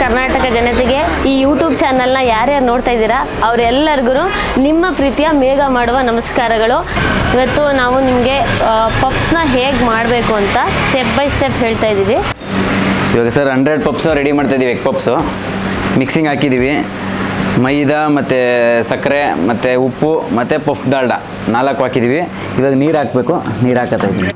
ಕರ್ನಾಟಕ ಜನತೆಗೆ ಈ ಯೂಟ್ಯೂಬ್ ಚಾನಲ್ನ ಯಾರ್ಯಾರು ನೋಡ್ತಾ ಇದ್ದೀರಾ ಅವರೆಲ್ಲರಿಗೂ ನಿಮ್ಮ ಪ್ರೀತಿಯ ಮೇಘ ಮಾಡುವ ನಮಸ್ಕಾರಗಳು. ಇವತ್ತು ನಾವು ನಿಮಗೆ ಪಪ್ಸ್ನ ಹೇಗೆ ಮಾಡಬೇಕು ಅಂತ ಸ್ಟೆಪ್ ಬೈ ಸ್ಟೆಪ್ ಹೇಳ್ತಾ ಇದ್ದೀವಿ. ಇವಾಗ ಸರ್ 100 ಪಪ್ಸು ರೆಡಿ ಮಾಡ್ತಾ ಇದ್ದೀವಿ. ಎಗ್ ಪಪ್ಸು ಮಿಕ್ಸಿಂಗ್ ಹಾಕಿದ್ದೀವಿ. ಮೈದಾ ಮತ್ತು ಸಕ್ಕರೆ ಮತ್ತು ಉಪ್ಪು ಮತ್ತು ಪಫ್ ದಾಲ್ಡ 4 ಹಾಕಿದ್ದೀವಿ. ಇವಾಗ ನೀರು ಹಾಕಬೇಕು. ನೀರು ಹಾಕತ್ತಾ ಇದ್ದೀನಿ.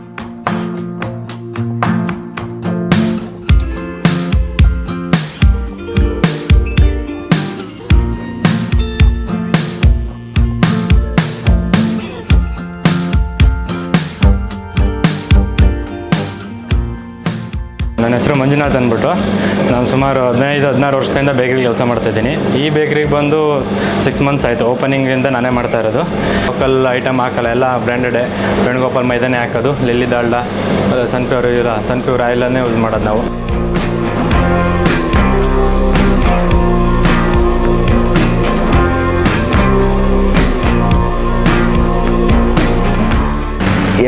ನನ್ನ ಹೆಸರು ಮಂಜುನಾಥ್ ಅಂದ್ಬಿಟ್ಟು. ನಾನು ಸುಮಾರು 15-16 ವರ್ಷದಿಂದ ಬೇಕ್ರಿಗೆ ಕೆಲಸ ಮಾಡ್ತಾಯಿದ್ದೀನಿ. ಈ ಬೇಕ್ರಿಗೆ ಬಂದು 6 ಮಂತ್ಸ್ ಆಯಿತು. ಓಪನಿಂಗಿಂದ ನಾನೇ ಮಾಡ್ತಾ ಇರೋದು. ಲೋಕಲ್ ಐಟಮ್ ಹಾಕಲ್ಲ, ಎಲ್ಲ ಬ್ರ್ಯಾಂಡೆಡೇ. ವೇಣುಗೋಪಾಲ್ ಮೈದಾನೇ ಹಾಕೋದು. ಲಿಲ್ಲಿ ದಾಲ್ಡ, ಸನ್ಪ್ಯೂರ್ ಆಯಿಲನ್ನೇ ಯೂಸ್ ಮಾಡೋದು ನಾವು.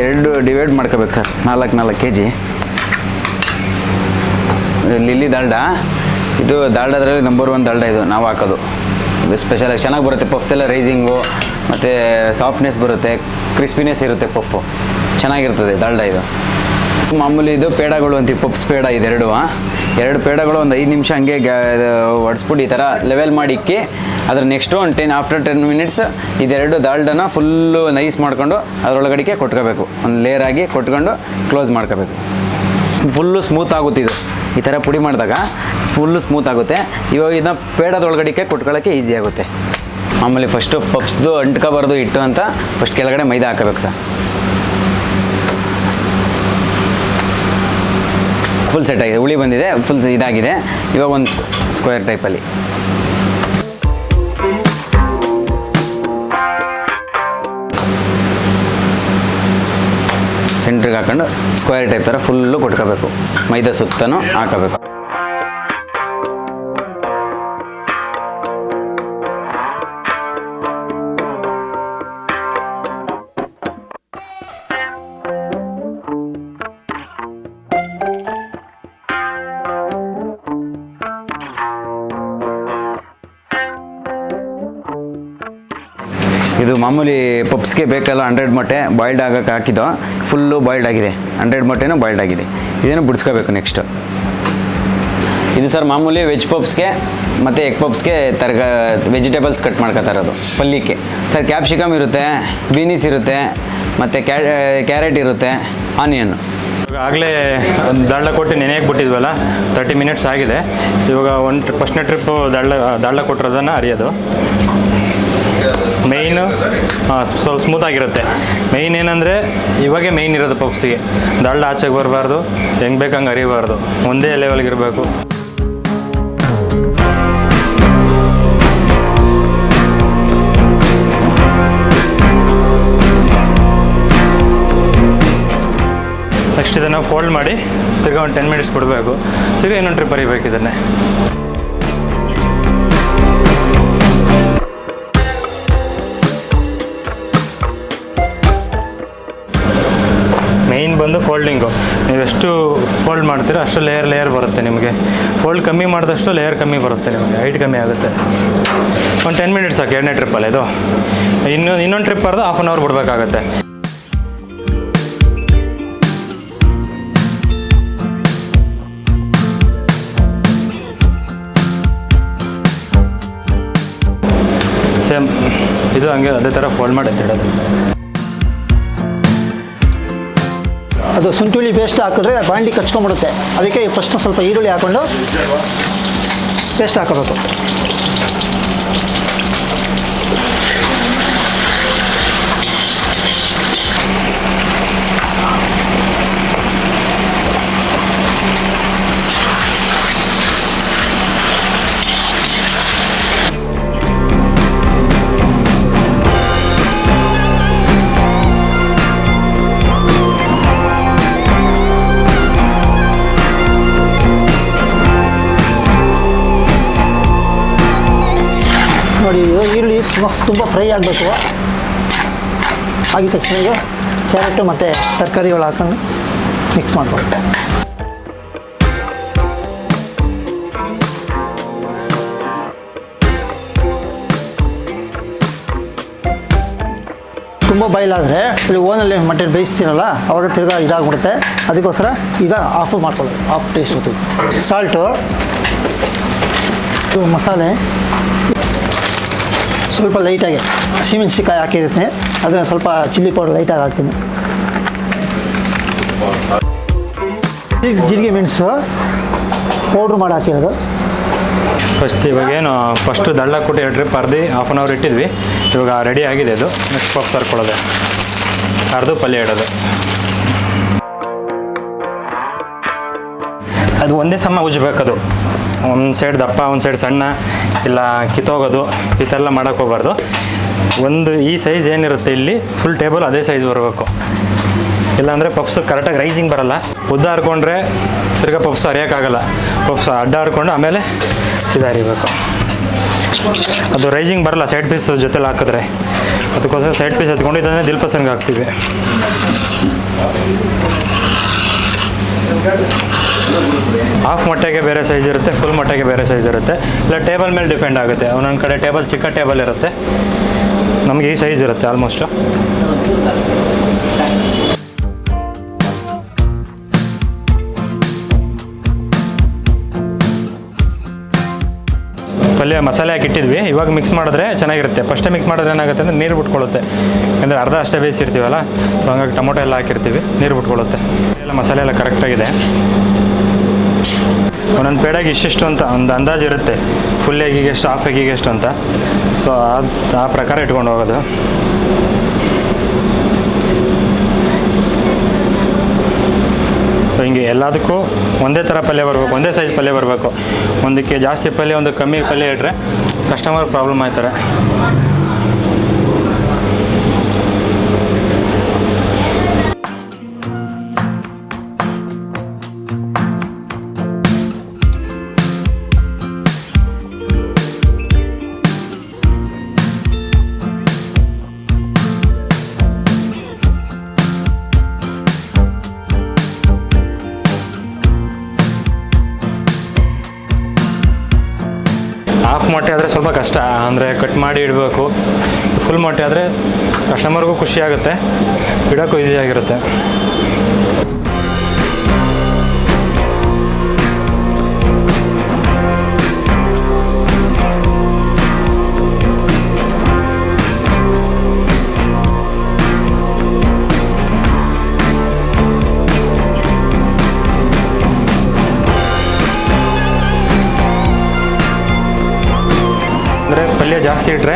ಎರಡು ಡಿವೈಡ್ ಮಾಡ್ಕೋಬೇಕು ಸರ್. 4 kg lily Dalda. ಇದು ದಾಲ್ಡದ್ರಲ್ಲಿ ನಂಬರ್ 1 ದಾಲ್ಡ. ಇದು ನಾವು ಹಾಕೋದು ಸ್ಪೆಷಲಾಗಿ ಚೆನ್ನಾಗಿ ಬರುತ್ತೆ. ಪಫ್ಸ್ ಎಲ್ಲ ರೈಸಿಂಗು ಮತ್ತು ಸಾಫ್ಟ್ನೆಸ್ ಬರುತ್ತೆ, ಕ್ರಿಸ್ಪಿನೆಸ್ ಇರುತ್ತೆ. ಪಫ್ಫು ಚೆನ್ನಾಗಿರ್ತದೆ ದಾಲ್ಡ. ಇದು ಮಾಮೂಲಿ ಇದು ಪೇಡಗಳು ಅಂತೀವಿ. ಪಪ್ಸ್ ಪೇಡ ಇದೆರಡು. 2 ಪೇಡಗಳು ಒಂದು 5 ನಿಮಿಷ ಹಂಗೆ ಒಡಿಸ್ಬಿಟ್ಟು ಈ ಥರ ಲೆವೆಲ್ ಮಾಡಿ ಇಕ್ಕಿ ಅದ್ರ ನೆಕ್ಸ್ಟು ಒಂದು ಆಫ್ಟರ್ 10 ಮಿನಿಟ್ಸ್ ಇದೆರಡು ದಾಲ್ಡನ ಫುಲ್ಲು ನೈಸ್ ಮಾಡ್ಕೊಂಡು ಅದರೊಳಗಡೆಗೆ ಕೊಟ್ಕೋಬೇಕು. ಒಂದು ಲೇಯರ್ ಆಗಿ ಕೊಟ್ಕೊಂಡು ಕ್ಲೋಸ್ ಮಾಡ್ಕೋಬೇಕು. ಫುಲ್ಲು ಸ್ಮೂತ್ ಆಗುತ್ತೆ. ಇದು ಈ ಥರ ಪುಡಿ ಮಾಡಿದಾಗ ಫುಲ್ಲು ಸ್ಮೂತ್ ಆಗುತ್ತೆ. ಇವಾಗ ಇದನ್ನ ಪೇಡದೊಳಗಡೆಗೆ ಕೊಟ್ಕೊಳ್ಳೋಕ್ಕೆ ಈಸಿ ಆಗುತ್ತೆ. ಆಮೇಲೆ ಫಸ್ಟು ಪಪ್ಸ್ದು ಅಂಟ್ಕೋಬಾರ್ದು ಹಿಟ್ಟು ಅಂತ ಫಸ್ಟ್ ಕೆಳಗಡೆ ಮೈದಾ ಹಾಕಬೇಕು ಸರ್. ಫುಲ್ ಸೆಟ್ ಆಗಿದೆ. ಹುಳಿ ಬಂದಿದೆ, ಫುಲ್ ಇದಾಗಿದೆ. ಇವಾಗ ಒಂದು ಸ್ಕ್ವೇರ್ ಟೈಪಲ್ಲಿ ಸೆಂಟ್ರಿಗೆ ಹಾಕೊಂಡು ಸ್ಕ್ವೇರ್ ಟೈಪ್ ಥರ ಫುಲ್ಲು ಕೊಟ್ಕೋಬೇಕು. ಮೈದಾ ಸುತ್ತನೂ ಹಾಕಬೇಕು. ಇದು ಮಾಮೂಲಿ ಪಪ್ಸ್ಗೆ ಬೇಕಲ್ಲ 100 ಮೊಟ್ಟೆ ಬಾಯ್ಲ್ಡ್ ಆಗೋಕ್ಕೆ ಹಾಕಿದ್ದು. ಫುಲ್ಲು ಬಾಯ್ಲ್ಡ್ ಆಗಿದೆ. 100 ಮೊಟ್ಟೆನೂ ಬಾಯ್ಲ್ಡ್ ಆಗಿದೆ. ಇದನ್ನು ಬಿಡಿಸ್ಕೋಬೇಕು ನೆಕ್ಸ್ಟು. ಇದು ಸರ್ ಮಾಮೂಲಿ ವೆಜ್ ಪಪ್ಸ್ಗೆ ಮತ್ತು ಎಗ್ ಪಪ್ಸ್ಗೆ ವೆಜಿಟೇಬಲ್ಸ್ ಕಟ್ ಮಾಡ್ಕೊತಾ ಇರೋದು ಪಲ್ಯಕ್ಕೆ. ಸರ್ ಕ್ಯಾಪ್ಸಿಕಮ್ ಇರುತ್ತೆ, ಬೀನೀಸ್ ಇರುತ್ತೆ, ಮತ್ತು ಕ್ಯಾರೆಟ್ ಇರುತ್ತೆ, ಆನಿಯನ್. ಆಗಲೇ ದಾಲ್ಡ ಕೊಟ್ಟು ನೆನೆಯಕ್ಕೆ ಬಿಟ್ಟಿದ್ವಲ್ಲ, 30 ಮಿನಿಟ್ಸ್ ಆಗಿದೆ. ಇವಾಗ ಫಸ್ಟ್ನೇ ಟ್ರಿಪ್ಪು ದಾಲ್ಡ ಕೊಟ್ಟಿರೋದನ್ನು ಅರಿಯೋದು. ಮೇಯ್ನು ಸ್ವಲ್ಪ ಸ್ಮೂತಾಗಿರುತ್ತೆ. ಮೇಯ್ನ್ ಏನಂದರೆ ಇವಾಗೇ ಮೇಯ್ನ್ ಇರೋದು ಪಪ್ಸಿಗೆ. ದಾಲ್ಡ ಆಚೆಗೆ ಬರಬಾರ್ದು, ಹೆಂಗೆ ಬೇಕಂಗೆ ಅರಿಬಾರ್ದು, ಒಂದೇ ಲೆವೆಲ್ಗಿರಬೇಕು. ನೆಕ್ಸ್ಟ್ ಇದನ್ನು ಫೋಲ್ಡ್ ಮಾಡಿ ತಿರ್ಗಾ ಒಂದು 10 ಮಿನಿಟ್ಸ್ ಬಿಡಬೇಕು. ತಿರ್ಗಾ ಇನ್ನೊಂದು ಟ್ರಿಪ್ ಅರಿಬೇಕು ಇದನ್ನೇ. ಮೇಯ್ನ್ ಬಂದು ಫೋಲ್ಡಿಂಗು. ನೀವೆಷ್ಟು ಫೋಲ್ಡ್ ಮಾಡ್ತೀರೋ ಅಷ್ಟು ಲೇಯರ್ ಬರುತ್ತೆ ನಿಮಗೆ. ಫೋಲ್ಡ್ ಕಮ್ಮಿ ಮಾಡಿದಷ್ಟು ಲೇಯರ್ ಕಮ್ಮಿ ಬರುತ್ತೆ ನಿಮಗೆ, ಹೈಟ್ ಕಮ್ಮಿ ಆಗುತ್ತೆ. ಒಂದು 10 ಮಿನಿಟ್ಸ್ ಸಾಕು 2ನೇ ಟ್ರಿಪ್ಪಲ್ಲಿ. ಇದು ಇನ್ನೊಂದು ಟ್ರಿಪ್ ಬರೆದು ½ ಅವರ್ ಬಿಡಬೇಕಾಗತ್ತೆ. ಸೇಮ್ ಇದು ಹಂಗೆ ಅದೇ ಥರ ಫೋಲ್ಡ್ ಮಾಡಿ ಎತ್ತಿಡೋದು. ಅದು ಶುಂಠಿ ಪೇಸ್ಟ್ ಹಾಕಿದ್ರೆ ಬಾಂಡಿ ಕಚ್ಕೊಂಡ್ಬಿಡುತ್ತೆ. ಅದಕ್ಕೆ ಫಸ್ಟ್ ಸ್ವಲ್ಪ ಈರುಳ್ಳಿ ಹಾಕ್ಕೊಂಡು ಪೇಸ್ಟ್ ಹಾಕೋಬೇಕು. ನೋಡಿ, ಈರುಳ್ಳಿ ತುಂಬ ಫ್ರೈ ಆಗಬೇಕು. ಆಗಿದ ತಕ್ಷಣ ಈಗ ಕ್ಯಾರೆಟು ಮತ್ತು ತರಕಾರಿಗಳು ಹಾಕೊಂಡು ಮಿಕ್ಸ್ ಮಾಡ್ಕೊಂಡು ತುಂಬ ಬಾಯ್ಲಾದರೆ ಇಲ್ಲಿ ಓನಲ್ಲಿ ಮಟನ್ ಬೇಯಿಸ್ತೀರಲ್ಲ ಅವಾಗ ತಿರ್ಗಾ ಇದಾಗ್ಬಿಡುತ್ತೆ. ಅದಕ್ಕೋಸ್ಕರ ಈಗ ಆಫ್ ಮಾಡ್ಕೊಳ್ಳೋದು, ಆಫ್ ಬೇಯಿಸ್ಬಿಟ್ಟು. ಸಾಲ್ಟು, ಮಸಾಲೆ ಸ್ವಲ್ಪ ಲೈಟಾಗಿ ಹಸಿಮೆಣ್ಸಿಕಾಯಿ ಹಾಕಿರುತ್ತೆ, ಅದನ್ನು ಸ್ವಲ್ಪ ಚಿಲ್ಲಿ ಪೌಡರ್ ಲೈಟಾಗಿ ಹಾಕ್ತೀನಿ. ಜೀರಿಗೆ ಮೆಣಸು ಪೌಡ್ರ್ ಮಾಡಿ ಹಾಕಿರೋದು. ಫಸ್ಟು ದಳ್ಳ ಕೊಟ್ಟು 2 ಟ್ರಿಪ್ ಅರ್ದು ಹಾಫ್ ಆನ್ ಅವರ್ ಇಟ್ಟಿದ್ವಿ. ಇವಾಗ ರೆಡಿ ಆಗಿದೆ ಅದು. ನೆಕ್ಸ್ಟ್ ಪಫ್ ತರ್ಕೊಳ್ಳೋದೆ, ಅರ್ದು ಪಲ್ಯ ಇಡೋದು. ಅದು ಒಂದೇ ಸಮ ಉಜ್ಬೇಕದು. ಒಂದು ಸೈಡ್ ದಪ್ಪ, ಒಂದು ಸೈಡ್ ಸಣ್ಣ, ಇಲ್ಲ ಕಿತ್ತೋಗೋದು ಈ ಥರ ಎಲ್ಲ ಮಾಡೋಕ್ಕೆ ಹೋಗ್ಬಾರ್ದು. ಒಂದು ಈ ಸೈಜ್ ಏನಿರುತ್ತೆ ಇಲ್ಲಿ ಫುಲ್ ಟೇಬಲ್ ಅದೇ ಸೈಜ್ ಬರಬೇಕು. ಇಲ್ಲಾಂದರೆ ಪಪ್ಸು ಕರೆಕ್ಟಾಗಿ ರೈಸಿಂಗ್ ಬರೋಲ್ಲ. ಉದ್ದ ಹರ್ಕೊಂಡ್ರೆ ತಿರ್ಗಾ ಪಪ್ಸು ಹರಿಯೋಕ್ಕಾಗಲ್ಲ. ಪಪ್ಸು ಅಡ್ಡ ಹರ್ಕೊಂಡು ಆಮೇಲೆ ಇದು ಹರಿಬೇಕು. ಅದು ರೈಸಿಂಗ್ ಬರಲ್ಲ ಸೈಡ್ ಪೀಸ್ ಜೊತೆಲಿ ಹಾಕಿದ್ರೆ. ಅದಕ್ಕೋಸ್ಕರ ಸೈಡ್ ಪೀಸ್ ಎತ್ಕೊಂಡು ಇದನ್ನೇ ದಿಲ್ಪಸನ್ಗೆ ಹಾಕ್ತೀವಿ. ಹಾಫ್ ಮೊಟ್ಟೆಗೆ ಬೇರೆ ಸೈಜ್ ಇರುತ್ತೆ, ಫುಲ್ ಮೊಟ್ಟೆಗೆ ಬೇರೆ ಸೈಜ್ ಇರುತ್ತೆ. ಇಲ್ಲ ಟೇಬಲ್ ಮೇಲೆ ಡಿಪೆಂಡ್ ಆಗುತ್ತೆ. ಒಂದೊಂದು ಕಡೆ ಟೇಬಲ್ ಚಿಕ್ಕ ಟೇಬಲ್ ಇರುತ್ತೆ, ನಮಗೆ ಈ ಸೈಜ್ ಇರುತ್ತೆ ಆಲ್ಮೋಸ್ಟು. ಪಲ್ಯ ಮಸಾಲೆ ಹಾಕಿಟ್ಟಿದ್ವಿ, ಇವಾಗ ಮಿಕ್ಸ್ ಮಾಡಿದ್ರೆ ಚೆನ್ನಾಗಿರುತ್ತೆ. ಫಸ್ಟೇ ಮಿಕ್ಸ್ ಮಾಡಿದ್ರೆ ಏನಾಗುತ್ತೆ ಅಂದರೆ ನೀರು ಬಿಟ್ಕೊಳ್ಳುತ್ತೆ. ಯಾಕಂದರೆ ಅರ್ಧ ಅಷ್ಟೇ ಬೇಯಿಸಿರ್ತೀವಲ್ಲ, ಹಂಗಾಗಿ ಟೊಮೊಟೊ ಎಲ್ಲ ಹಾಕಿರ್ತೀವಿ, ನೀರು ಬಿಟ್ಕೊಳ್ಳುತ್ತೆ. ಎಲ್ಲ ಮಸಾಲೆ ಎಲ್ಲ ಕರೆಕ್ಟಾಗಿದೆ. ಒಂದೊಂದು ಪೇಡಾಗಿ ಇಷ್ಟಿಷ್ಟು ಅಂತ ಒಂದು ಅಂದಾಜು ಇರುತ್ತೆ, ಫುಲ್ ಎಗಿಗೆ ಎಷ್ಟು, ಹಾಫ್ ಎಗಿಗೆ ಎಷ್ಟು ಅಂತ. ಸೊ ಆ ಪ್ರಕಾರ ಇಟ್ಕೊಂಡು ಹೋಗೋದು. ಹಿಂಗೆ ಎಲ್ಲದಕ್ಕೂ ಒಂದೇ ಥರ ಪಲ್ಯ ಬರಬೇಕು, ಒಂದೇ ಸೈಜ್ ಪಲ್ಯ ಬರಬೇಕು. ಒಂದಕ್ಕೆ ಜಾಸ್ತಿ ಪಲ್ಯ, ಒಂದು ಕಮ್ಮಿ ಪಲ್ಯ ಇಟ್ಟರೆ ಕಸ್ಟಮರ್ ಪ್ರಾಬ್ಲಮ್ ಆಯ್ತಾರೆ. ಹಾಫ್ ಮೊಟ್ಟೆ ಆದರೆ ಸ್ವಲ್ಪ ಕಷ್ಟ, ಅಂದರೆ ಕಟ್ ಮಾಡಿ ಇಡಬೇಕು. ಫುಲ್ ಮೊಟ್ಟೆ ಆದರೆ ಕಸ್ಟಮರ್ಗೂ ಖುಷಿ ಆಗುತ್ತೆ, ಇಡೋಕ್ಕೂ ಈಸಿ ಆಗಿರುತ್ತೆ. ಅಂದರೆ ಪಲ್ಯ ಜಾಸ್ತಿ ಇಟ್ಟರೆ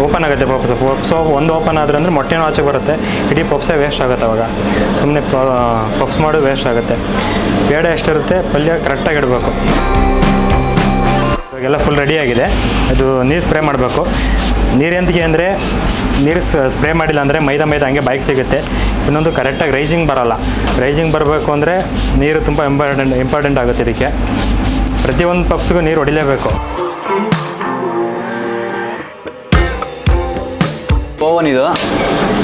ಓಪನ್ ಆಗುತ್ತೆ ಪಪ್ಸು. ಒಂದು ಓಪನ್ ಆದರೆ ಅಂದರೆ ಮೊಟ್ಟೆನೂ ಆಚೆ ಬರುತ್ತೆ, ಇಡೀ ಪಪ್ಸೇ ವೇಸ್ಟ್ ಆಗುತ್ತೆ. ಅವಾಗ ಸುಮ್ಮನೆ ಪಪ್ಸ್ ಮಾಡೋದು ವೇಸ್ಟ್ ಆಗುತ್ತೆ. ಬೇಡ ಎಷ್ಟಿರುತ್ತೆ ಪಲ್ಯ ಕರೆಕ್ಟಾಗಿ ಇಡಬೇಕು. ಇವಾಗೆಲ್ಲ ಫುಲ್ ರೆಡಿಯಾಗಿದೆ. ಅದು ನೀರು ಸ್ಪ್ರೇ ಮಾಡಬೇಕು. ನೀರು ಎಂತಿಗೆ ಅಂದರೆ ನೀರು ಸ್ಪ್ರೇ ಮಾಡಿಲ್ಲ ಅಂದರೆ ಮೈದಾ ಹಂಗೆ ಬಾಯಿಗೆ ಸಿಗುತ್ತೆ. ಇನ್ನೊಂದು ಕರೆಕ್ಟಾಗಿ ರೈಸಿಂಗ್ ಬರೋಲ್ಲ. ರೈಸಿಂಗ್ ಬರಬೇಕು ಅಂದರೆ ನೀರು ತುಂಬ ಇಂಪಾರ್ಟೆಂಟ್ ಆಗುತ್ತೆ. ಇದಕ್ಕೆ ಪ್ರತಿಯೊಂದು ಪಪ್ಸ್ಗೂ ನೀರು ಹೊಡಿಲೇಬೇಕು. ಓವನ್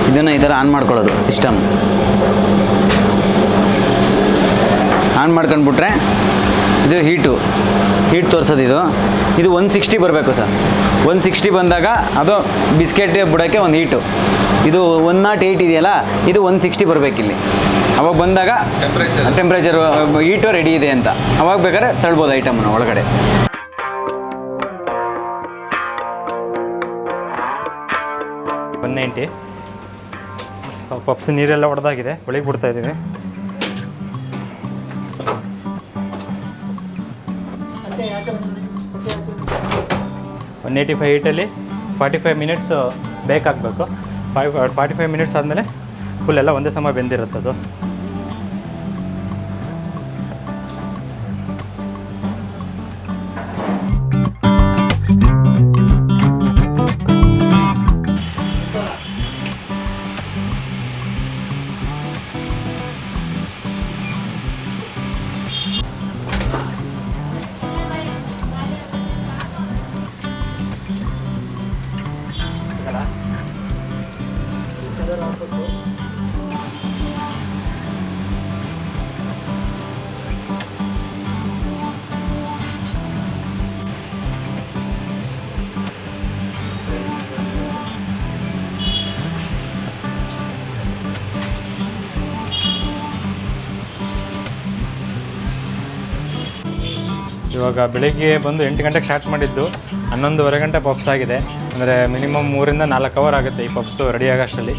ಇದನ್ನು ಈ ಥರ ಆನ್ ಮಾಡ್ಕೊಳ್ಳೋದು. ಸಿಸ್ಟಮ್ ಆನ್ ಮಾಡ್ಕೊಂಡ್ಬಿಟ್ರೆ ಇದು ಹೀಟ್ ತೋರಿಸೋದು. ಇದು 160 ಬರಬೇಕು ಸರ್. 160 ಬಂದಾಗ ಅದು ಬಿಸ್ಕೆಟ್ ಬಿಡೋಕ್ಕೆ ಒಂದು ಹೀಟು. ಇದು 108 ಇದೆಯಲ್ಲ, ಇದು 160 ಬರಬೇಕಿಲ್ಲಿ. ಅವಾಗ ಬಂದಾಗ ಟೆಂಪ್ರೇಚರ್ ಹೀಟು ರೆಡಿ ಇದೆ ಅಂತ ಅವಾಗ ಬೇಕಾದ್ರೆ ತಳ್ಬೋದು ಐಟಮ್ನ ಒಳಗಡೆ. ಪಪ್ಸ್ ನೀರೆಲ್ಲ ಹೊಡೆದಾಗಿದೆ, ಒಳಗೆ ಬಿಡ್ತಾ ಇದ್ದೀವಿ. 185 ಹೀಟಲ್ಲಿ 45 ಮಿನಿಟ್ಸ್ ಬೇಕಾಗಬೇಕು. 45 ಮಿನಿಟ್ಸ್ ಆದಮೇಲೆ ಫುಲ್ ಎಲ್ಲ ಒಂದೇ ಸಮ ಬೆಂದಿರುತ್ತದು. ಇವಾಗ ಬೆಳಿಗ್ಗೆ ಬಂದು 8 ಗಂಟೆಗೆ ಸ್ಟಾರ್ಟ್ ಮಾಡಿದ್ದು 11:30 ಗಂಟೆ ಪಪ್ಸ್ ಆಗಿದೆ. ಅಂದರೆ ಮಿನಿಮಮ್ 3 ಇಂದ 4 ಅವರ್ ಆಗುತ್ತೆ ಈ ಪಪ್ಸು ರೆಡಿ ಆಗೋಷ್ಟರಲ್ಲಿ.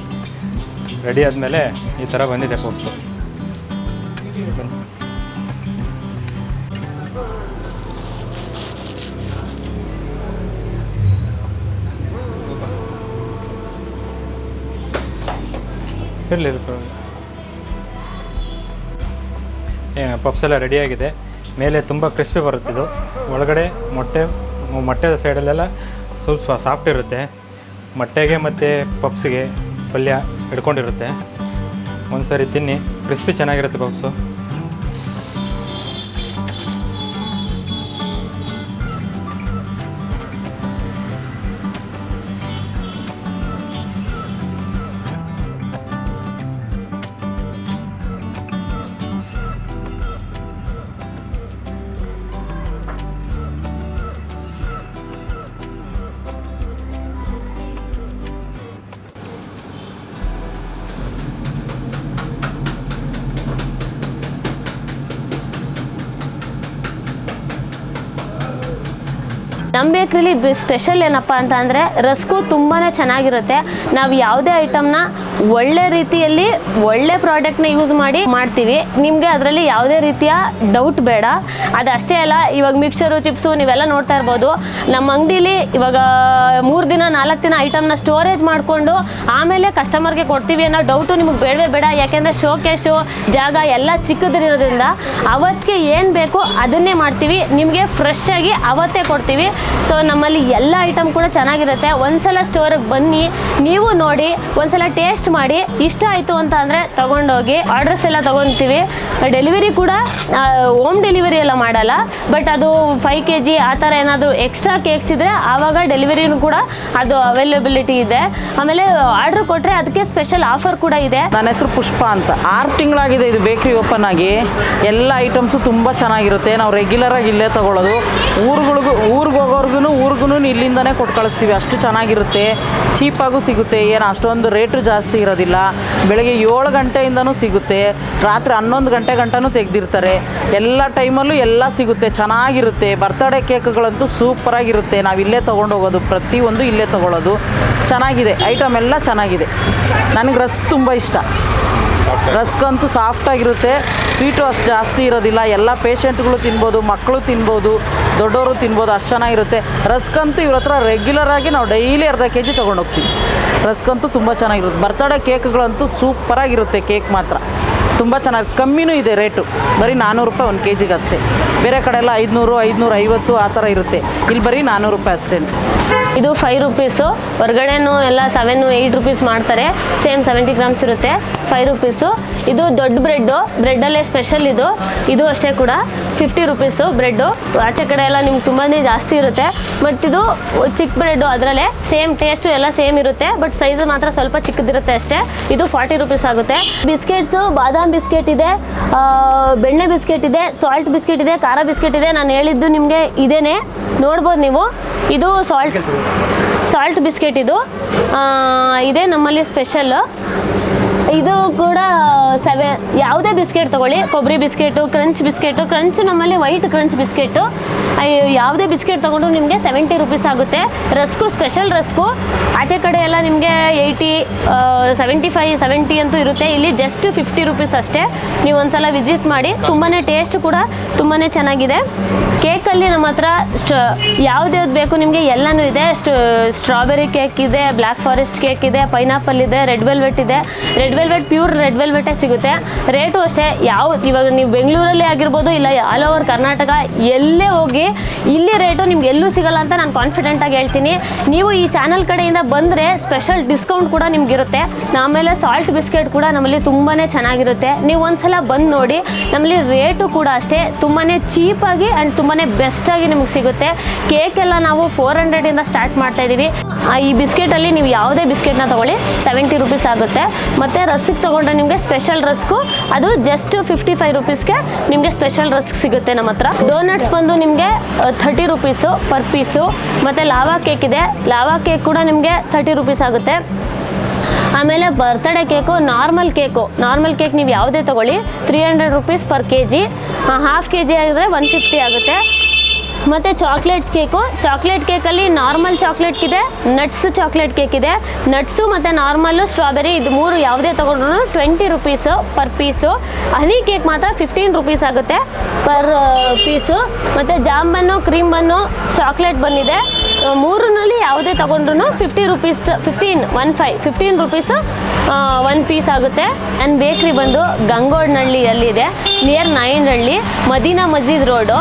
ರೆಡಿ ಆದಮೇಲೆ ಈ ಥರ ಬಂದಿದೆ ಪಪ್ಸು. ಇರಲಿ ಪಪ್ಸ್ ಎಲ್ಲ ರೆಡಿಯಾಗಿದೆ. ಮೇಲೆ ತುಂಬ ಕ್ರಿಸ್ಪಿ ಬರುತ್ತಿದ್ದು, ಒಳಗಡೆ ಮೊಟ್ಟೆ ಸೈಡಲ್ಲೆಲ್ಲ ಸ್ವಲ್ಪ ಸಾಫ್ಟ್ ಇರುತ್ತೆ. ಮೊಟ್ಟೆಗೆ ಮತ್ತು ಪಪ್ಸಿಗೆ ಪಲ್ಯ ಹಿಡ್ಕೊಂಡಿರುತ್ತೆ. ಒಂದು ಸಾರಿ ತಿನ್ನಿ, ಕ್ರಿಸ್ಪಿ ಚೆನ್ನಾಗಿರುತ್ತೆ ಪಪ್ಸು. ನಮ್ಮ ಬೇಕ್ರಿಲಿ ಸ್ಪೆಷಲ್ ಏನಪ್ಪ ಅಂತ ಅಂದರೆ ರಸ್ಕು ತುಂಬಾ ಚೆನ್ನಾಗಿರುತ್ತೆ. ನಾವು ಯಾವುದೇ ಐಟಮ್ನ ಒಳ್ಳೆ ರೀತಿಯಲ್ಲಿ ಒಳ್ಳೆ ಪ್ರಾಡಕ್ಟ್ನ ಯೂಸ್ ಮಾಡಿ ಮಾಡ್ತೀವಿ. ನಿಮಗೆ ಅದರಲ್ಲಿ ಯಾವುದೇ ರೀತಿಯ ಡೌಟ್ ಬೇಡ. ಅದಷ್ಟೇ ಅಲ್ಲ, ಇವಾಗ ಮಿಕ್ಸರು ಚಿಪ್ಸು ನೀವೆಲ್ಲ ನೋಡ್ತಾ ಇರ್ಬೋದು. ನಮ್ಮ ಅಂಗಡೀಲಿ ಇವಾಗ 3 ದಿನ 4 ದಿನ ಐಟಮ್ನ ಸ್ಟೋರೇಜ್ ಮಾಡಿಕೊಂಡು ಆಮೇಲೆ ಕಸ್ಟಮರ್ಗೆ ಕೊಡ್ತೀವಿ ಅನ್ನೋ ಡೌಟು ನಿಮಗೆ ಬೇಡವೇ ಬೇಡ. ಯಾಕೆಂದರೆ ಶೋಕೇಶು ಜಾಗ ಎಲ್ಲ ಚಿಕ್ಕದಿರೋದ್ರಿಂದ ಅವತ್ತಿಗೆ ಏನು ಬೇಕೋ ಅದನ್ನೇ ಮಾಡ್ತೀವಿ. ನಿಮಗೆ ಫ್ರೆಶ್ ಆಗಿ ಅವತ್ತೇ ಕೊಡ್ತೀವಿ. ಸೊ ನಮ್ಮಲ್ಲಿ ಎಲ್ಲ ಐಟಮ್ ಕೂಡ ಚೆನ್ನಾಗಿರುತ್ತೆ. ಒಂದ್ಸಲ ಸ್ಟೋರಿಗೆ ಬನ್ನಿ, ನೀವು ನೋಡಿ, ಒಂದ್ಸಲ ಟೇಸ್ಟ್ ಮಾಡಿ, ಇಷ್ಟ ಆಯಿತು ಅಂತ ಅಂದರೆ ತೊಗೊಂಡೋಗಿ. ಆರ್ಡರ್ಸ್ ಎಲ್ಲ ತೊಗೊತೀವಿ. ಡೆಲಿವರಿ ಕೂಡ ಹೋಮ್ ಡೆಲಿವರಿ ಎಲ್ಲ ಮಾಡಲ್ಲ, ಬಟ್ ಅದು 5 kg ಆ ಥರ ಏನಾದರೂ ಎಕ್ಸ್ಟ್ರಾ ಕೇಕ್ಸ್ ಇದ್ದರೆ ಆವಾಗ ಡೆಲಿವರಿನೂ ಕೂಡ ಅದು ಅವೈಲಬಿಲಿಟಿ ಇದೆ. ಆಮೇಲೆ ಆರ್ಡ್ರ್ ಕೊಟ್ಟರೆ ಅದಕ್ಕೆ ಸ್ಪೆಷಲ್ ಆಫರ್ ಕೂಡ ಇದೆ. ನನ್ನ ಹೆಸರು ಪುಷ್ಪ ಅಂತ. 6 ತಿಂಗಳಾಗಿದೆ ಇದು ಬೇಕ್ರಿ ಓಪನ್ ಆಗಿ. ಎಲ್ಲ ಐಟಮ್ಸು ತುಂಬ ಚೆನ್ನಾಗಿರುತ್ತೆ. ನಾವು ರೆಗ್ಯುಲರಾಗಿ ಇಲ್ಲೇ ತೊಗೊಳ್ಳೋದು. ಊರಿಗೆ ಹೋಗೋರ್ಗು ಇಲ್ಲಿಂದನೇ ಕೊಟ್ಟು ಕಳಿಸ್ತೀವಿ. ಅಷ್ಟು ಚೆನ್ನಾಗಿರುತ್ತೆ, ಚೀಪಾಗೂ ಸಿಗುತ್ತೆ. ಏನು ಅಷ್ಟೊಂದು ರೇಟು ಜಾಸ್ತಿ ಇರೋದಿಲ್ಲ. ಬೆಳಗ್ಗೆ 7 ಗಂಟೆಯಿಂದನೂ ಸಿಗುತ್ತೆ, ರಾತ್ರಿ 11 ಗಂಟೆನೂ ತೆಗೆದಿರ್ತಾರೆ. ಎಲ್ಲ ಟೈಮಲ್ಲೂ ಎಲ್ಲ ಸಿಗುತ್ತೆ, ಚೆನ್ನಾಗಿರುತ್ತೆ. ಬರ್ತಡೇ ಕೇಕ್ಗಳಂತೂ ಸೂಪರಾಗಿರುತ್ತೆ. ನಾವು ಇಲ್ಲೇ ತೊಗೊಂಡೋಗೋದು, ಪ್ರತಿಯೊಂದು ಇಲ್ಲೇ ತೊಗೊಳ್ಳೋದು. ಚೆನ್ನಾಗಿದೆ, ಐಟಮ್ ಎಲ್ಲ ಚೆನ್ನಾಗಿದೆ. ನನಗೆ ರಸ್ಕ್ ತುಂಬ ಇಷ್ಟ. ರಸ್ಕ್ ಅಂತೂ ಸಾಫ್ಟಾಗಿರುತ್ತೆ, ಸ್ವೀಟು ಅಷ್ಟು ಜಾಸ್ತಿ ಇರೋದಿಲ್ಲ. ಎಲ್ಲ ಪೇಷಂಟ್ಗಳು ತಿನ್ಬೋದು, ಮಕ್ಕಳು ತಿನ್ಬೋದು, ದೊಡ್ಡವರು ತಿನ್ಬೋದು, ಅಷ್ಟು ಚೆನ್ನಾಗಿರುತ್ತೆ. ರಸ್ಕ್ ಅಂತೂ ಇವ್ರ ಹತ್ರ ರೆಗ್ಯುಲರಾಗಿ ನಾವು ಡೈಲಿ ಅರ್ಧ kg ತೊಗೊಂಡೋಗ್ತೀವಿ. ರಸ್ಕ್ ಅಂತೂ ತುಂಬ ಚೆನ್ನಾಗಿರುತ್ತೆ. ಬರ್ತಡೇ ಕೇಕ್ಗಳಂತೂ ಸೂಪರಾಗಿರುತ್ತೆ. ಕೇಕ್ ಮಾತ್ರ ತುಂಬ ಚೆನ್ನಾಗಿ, ಕಮ್ಮಿನೂ ಇದೆ ರೇಟು. ಬರೀ 400 ರೂಪಾಯಿ 1 kg ಅಷ್ಟೇ. ಬೇರೆ ಕಡೆ ಎಲ್ಲ 500, 550 ಆ ಥರ ಇರುತ್ತೆ. ಇಲ್ಲಿ ಬರೀ 400 ರೂಪಾಯಿ ಅಷ್ಟೇ. ಇದು 5 ರೂಪೀಸು. ಹೊರಗಡೆನೂ ಎಲ್ಲ 7, 8 ರೂಪೀಸ್ ಮಾಡ್ತಾರೆ. ಸೇಮ್ 70 ಗ್ರಾಮ್ಸ್ ಇರುತ್ತೆ. 5 ರೂಪೀಸು. ಇದು ದೊಡ್ಡ ಬ್ರೆಡ್ಡಲ್ಲೇ ಸ್ಪೆಷಲ್ ಇದು ಅಷ್ಟೇ ಕೂಡ 50 ರೂಪೀಸು ಬ್ರೆಡ್ಡು. ಆಚೆ ಕಡೆ ಎಲ್ಲ ನಿಮ್ಗೆ ತುಂಬಾ ಜಾಸ್ತಿ ಇರುತ್ತೆ, ಬಟ್ ಇದು ಚಿಕ್ಕ ಬ್ರೆಡ್ಡು. ಅದರಲ್ಲೇ ಸೇಮ್ ಟೇಸ್ಟು ಎಲ್ಲ ಸೇಮ್ ಇರುತ್ತೆ, ಬಟ್ ಸೈಜ್ ಮಾತ್ರ ಸ್ವಲ್ಪ ಚಿಕ್ಕದಿರುತ್ತೆ ಅಷ್ಟೇ. ಇದು 40 ರೂಪೀಸ್ ಆಗುತ್ತೆ. ಬಿಸ್ಕೆಟ್ಸು ಬಾದಾಮ್ ಬಿಸ್ಕೆಟ್ ಇದೆ, ಬೆಣ್ಣೆ ಬಿಸ್ಕೆಟ್ ಇದೆ, ಸಾಲ್ಟ್ ಬಿಸ್ಕೆಟ್ ಇದೆ, ಖಾರ ಬಿಸ್ಕೆಟ್ ಇದೆ. ನಾನು ಹೇಳಿದ್ದು ನಿಮಗೆ ಇದೇನೆ, ನೋಡ್ಬೋದು ನೀವು. ಇದು ಸಾಲ್ಟ್ ಬಿಸ್ಕೆಟ್ ಇದೆ ನಮ್ಮಲ್ಲಿ ಸ್ಪೆಷಲ್. ಇದು ಕೂಡ ಯಾವುದೇ ಬಿಸ್ಕೆಟ್ ತೊಗೊಳ್ಳಿ, ಕೊಬ್ಬರಿ ಬಿಸ್ಕೆಟು, ಕ್ರಂಚ್ ನಮ್ಮಲ್ಲಿ ವೈಟ್ ಕ್ರಂಚ್ ಬಿಸ್ಕೆಟು. ಯಾವುದೇ ಬಿಸ್ಕೆಟ್ ತೊಗೊಂಡ್ರು ನಿಮಗೆ 70 ರೂಪೀಸ್ ಆಗುತ್ತೆ. Rusk special rusk. ಆಚೆ ಕಡೆ ಎಲ್ಲ ನಿಮಗೆ 80, 75, 70 ಅಂತೂ ಇರುತ್ತೆ. ಇಲ್ಲಿ ಜಸ್ಟ್ 50 ರೂಪೀಸ್ ಅಷ್ಟೇ. ನೀವು ಒಂದ್ಸಲ ವಿಸಿಟ್ ಮಾಡಿ. ತುಂಬಾ ಟೇಸ್ಟ್ ಕೂಡ ತುಂಬಾ ಚೆನ್ನಾಗಿದೆ. ಕೇಕಲ್ಲಿ ನಮ್ಮ ಹತ್ರ ಯಾವ್ದು ಬೇಕು ನಿಮಗೆ ಎಲ್ಲನೂ ಇದೆ. ಸ್ಟ್ರಾಬೆರಿ ಕೇಕ್ ಇದೆ, ಬ್ಲ್ಯಾಕ್ ಫಾರೆಸ್ಟ್ ಕೇಕ್ ಇದೆ, ಪೈನಾಪಲ್ ಇದೆ, ರೆಡ್ ವೆಲ್ವೆಟ್ ಇದೆ. ರೆಡ್ ವೆಲ್ವೆಟ್ ಪ್ಯೂರ್ ರೆಡ್ ವೆಲ್ವೆಟೇ ಸಿಗುತ್ತೆ. ರೇಟು ಅಷ್ಟೇ. ಇವಾಗ ನೀವು ಬೆಂಗಳೂರಲ್ಲಿ ಆಗಿರ್ಬೋದು, ಇಲ್ಲ ಆಲ್ ಓವರ್ ಕರ್ನಾಟಕ ಎಲ್ಲೇ ಹೋಗಿ ಇಲ್ಲಿ ರೇಟು ನಿಮ್ಗೆ ಎಲ್ಲೂ ಸಿಗಲ್ಲ ಅಂತ ನಾನು ಕಾನ್ಫಿಡೆಂಟಾಗಿ ಹೇಳ್ತೀನಿ. ನೀವು ಈ ಚಾನಲ್ ಕಡೆಯಿಂದ ಬಂದರೆ ಸ್ಪೆಷಲ್ ಡಿಸ್ಕೌಂಟ್ ಕೂಡ ನಿಮಗಿರುತ್ತೆ. ಆಮೇಲೆ ಸಾಲ್ಟ್ ಬಿಸ್ಕೆಟ್ ಕೂಡ ನಮ್ಮಲ್ಲಿ ತುಂಬಾ ಚೆನ್ನಾಗಿರುತ್ತೆ. ನೀವು ಒಂದ್ಸಲ ಬಂದು ನೋಡಿ. ನಮ್ಮಲ್ಲಿ ರೇಟು ಕೂಡ ಅಷ್ಟೇ ತುಂಬಾ ಚೀಪಾಗಿ ಆ್ಯಂಡ್ ತುಂಬಾ ಬೆಸ್ಟಾಗಿ ನಿಮ್ಗೆ ಸಿಗುತ್ತೆ. ಕೇಕೆಲ್ಲ ನಾವು 400 ಸ್ಟಾರ್ಟ್ ಮಾಡ್ತಾ ಇದ್ದೀವಿ. ಈ ಬಿಸ್ಕೆಟಲ್ಲಿ ನೀವು ಯಾವುದೇ ಬಿಸ್ಕೆಟ್ನ ತೊಗೊಳ್ಳಿ 70 ರೂಪೀಸ್ ಆಗುತ್ತೆ. ಮತ್ತು ರಸ್ಕ್ ತೊಗೊಂಡ್ರೆ ನಿಮಗೆ ಸ್ಪೆಷಲ್ ರಸ್ಕು ಅದು ಜಸ್ಟ್ 55 ರೂಪೀಸ್ಗೆ ನಿಮಗೆ ಸ್ಪೆಷಲ್ ರಸ್ಕ್ ಸಿಗುತ್ತೆ ನಮ್ಮ ಹತ್ರ. ಡೋನಟ್ಸ್ ಬಂದು ನಿಮಗೆ 30 ರೂಪೀಸು ಪರ್ ಪೀಸು. ಮತ್ತು ಲಾವಾ ಕೇಕ್ ಇದೆ, ಲಾವಾ ಕೇಕ್ ಕೂಡ ನಿಮಗೆ 30 ರೂಪೀಸ್ ಆಗುತ್ತೆ. ಆಮೇಲೆ ಬರ್ತಡೇ ಕೇಕು, ನಾರ್ಮಲ್ ಕೇಕ್ ನೀವು ಯಾವುದೇ ತೊಗೊಳ್ಳಿ 300 rupees per kg. Half kg ಆಗಿದ್ರೆ 150 ಆಗುತ್ತೆ. ಮತ್ತು ಚಾಕ್ಲೇಟ್ ಕೇಕಲ್ಲಿ ನಾರ್ಮಲ್ ಚಾಕ್ಲೇಟ್ ಇದೆ, ನಟ್ಸ್ ಚಾಕ್ಲೇಟ್ ಕೇಕ್ ಇದೆ. ನಟ್ಸು ಮತ್ತು ನಾರ್ಮಲ್ಲು ಸ್ಟ್ರಾಬೆರಿ ಇದು 3 ಯಾವುದೇ ತೊಗೊಂಡ್ರು 20 rupees per piece. Honey cake ಮಾತ್ರ 15 ರುಪೀಸ್ ಆಗುತ್ತೆ ಪರ್ ಪೀಸು. ಮತ್ತು jam bun, cream bun, chocolate ಬಂದಿದೆ. 3ರಲ್ಲಿ ಯಾವುದೇ ತೊಗೊಂಡ್ರು 50 ರುಪೀಸ್ 15 ರುಪೀಸು 1 ಪೀಸ್ ಆಗುತ್ತೆ. ನನ್ನ ಬೇಕ್ರಿ ಬಂದು ಗಂಗೋಡ್ನಹಳ್ಳಿಯಲ್ಲಿದೆ, ನಿಯರ್ ನಾಯಂಡಹಳ್ಳಿ, ಮದೀನಾ ಮಸ್ಜಿದ್ ರೋಡು.